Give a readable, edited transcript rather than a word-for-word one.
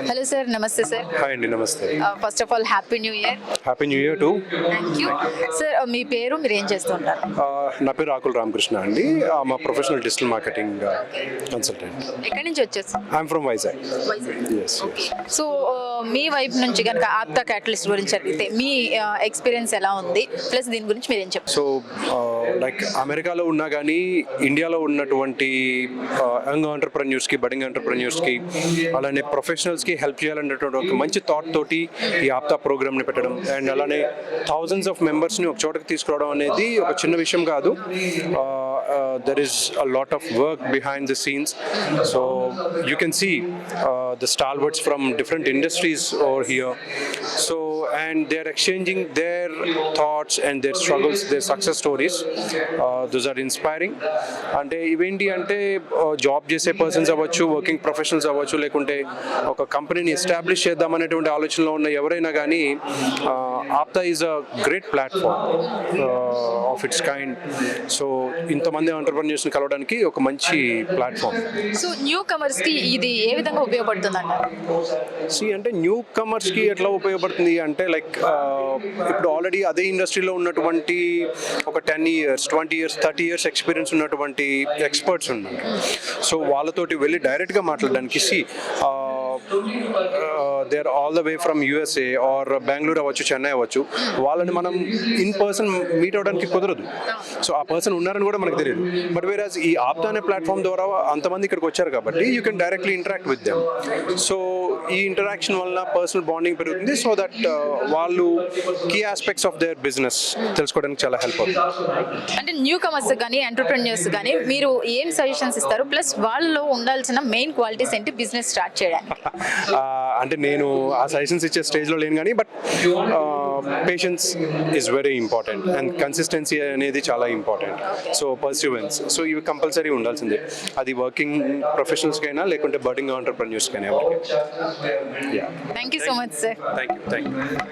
Hello sir, నమస్తే sir. Hi అండి, నమస్తే. First of all happy new year. Happy new year too. Thank you sir. మీ పేరు, మీరు ఏం చేస్తుంటారు? నా పేరు ఆకుల రామకృష్ణ అండి. మా ప్రొఫెషనల్ డిజిటల్ మార్కెటింగ్ కన్సల్టెంట్. ఎక్కడి నుంచి వచ్చేసి? I'm from Vizag. Yes. So మీ వైపు నుంచి కనుక ఆప్తా క్యాటలిస్ట్ గురించి అడిగితే మీ ఎక్స్పీరియన్స్ ఎలా ఉంది, ప్లస్ దీని గురించి మీరు ఏం చెప్తారు? సో లైక్ అమెరికాలో ఉన్నా కానీ ఇండియాలో ఉన్నటువంటి యంగ్ ఆంటర్ప్రెన్యూర్స్కి, బడింగ్ ఆంటర్ప్రెన్యూర్స్కి, అలానే ప్రొఫెషనల్స్కి హెల్ప్ చేయాలనేటువంటి ఒక మంచి థాట్ తోటి ఈ ఆప్తా ప్రోగ్రామ్ని పెట్టడం అండ్ అలానే థౌజండ్స్ ఆఫ్ మెంబర్స్ని ఒక చోటకి తీసుకురావడం అనేది ఒక చిన్న విషయం కాదు. There is a lot of work behind the scenes, so you can see the stalwarts from different industries over here, so and they are exchanging their thoughts and their struggles, their success stories. Those are inspiring. అంటే ఇవేంటి అంటే job చేసే persons అవ్వచ్చు, working professionals అవ్వచ్చు, లేకుంటే ఒక కంపెనీని establish చేద్దామనేటువంటి ఆలోచనలో ఉన్న ఎవరైనా కానీ APTA is a great platform of its kind. So ఇంతమంది ఆంటర్ప్రెన్యూర్స్ని కలవడానికి ఒక మంచి ప్లాట్ఫామ్. సో న్యూ కమర్స్కి ఇది ఏ విధంగా ఉపయోగపడుతుంది అంటారు? అంటే న్యూ కమర్స్కి ఎట్లా ఉపయోగపడుతుంది అంటే లైక్ ఇప్పుడు ఆల్రెడీ అదే ఇండస్ట్రీలో ఉన్నటువంటి ఒక 10 years, 20 years, 30 years ఎక్స్పీరియన్స్ ఉన్నటువంటి ఎక్స్పర్ట్స్ ఉన్నారు. సో వాళ్ళతోటి వెళ్ళి డైరెక్ట్గా మాట్లాడడానికి they are all the way from USA or Bengaluru అవ్వచ్చు, చెన్నై అవ్వచ్చు. వాళ్ళని మనం ఇన్ పర్సన్ మీట్ అవ్వడానికి కుదరదు. సో ఆ పర్సన్ ఉన్నారని కూడా మనకు తెలియదు. బట్ వేరాజ్ ఈ ఆప్తా అనే ప్లాట్ఫామ్ ద్వారా అంతమంది ఇక్కడికి వచ్చారు కాబట్టి you can directly interact with them. So ఈ ఇంటరాక్షన్ వల్ల పర్సనల్ బాండింగ్ పెరుగుతుంది. సో దట్ వాళ్ళు key aspects of their business తెలుసుకోవడానికి చాలా హెల్ప్ అవుతుంది. అంటే న్యూ కమర్స్ కానీ ఎంటర్ప్రెన్యూర్స్ కానీ మీరు ఏం సజెషన్స్ ఇస్తారు, ప్లస్ వాళ్ళలో ఉండాల్సిన మెయిన్ క్వాలిటీస్ ఏంటి బిజినెస్ స్టార్ట్ చేయడానికి? అంటే నేను ఆ సజెషన్స్ ఇచ్చే స్టేజ్లో లేను కానీ but patience is very important and consistency అనేది చాలా ఇంపార్టెంట్. సో పర్సివెన్స్, సో ఇవి కంపల్సరీ ఉండాల్సిందే. అది వర్కింగ్ ప్రొఫెషనల్స్కైనా లేకుంటే బడ్డింగ్ ఆంటర్ప్రెన్యూర్స్కైనా ఎవరికైనా. Thank you so much sir. Thank you.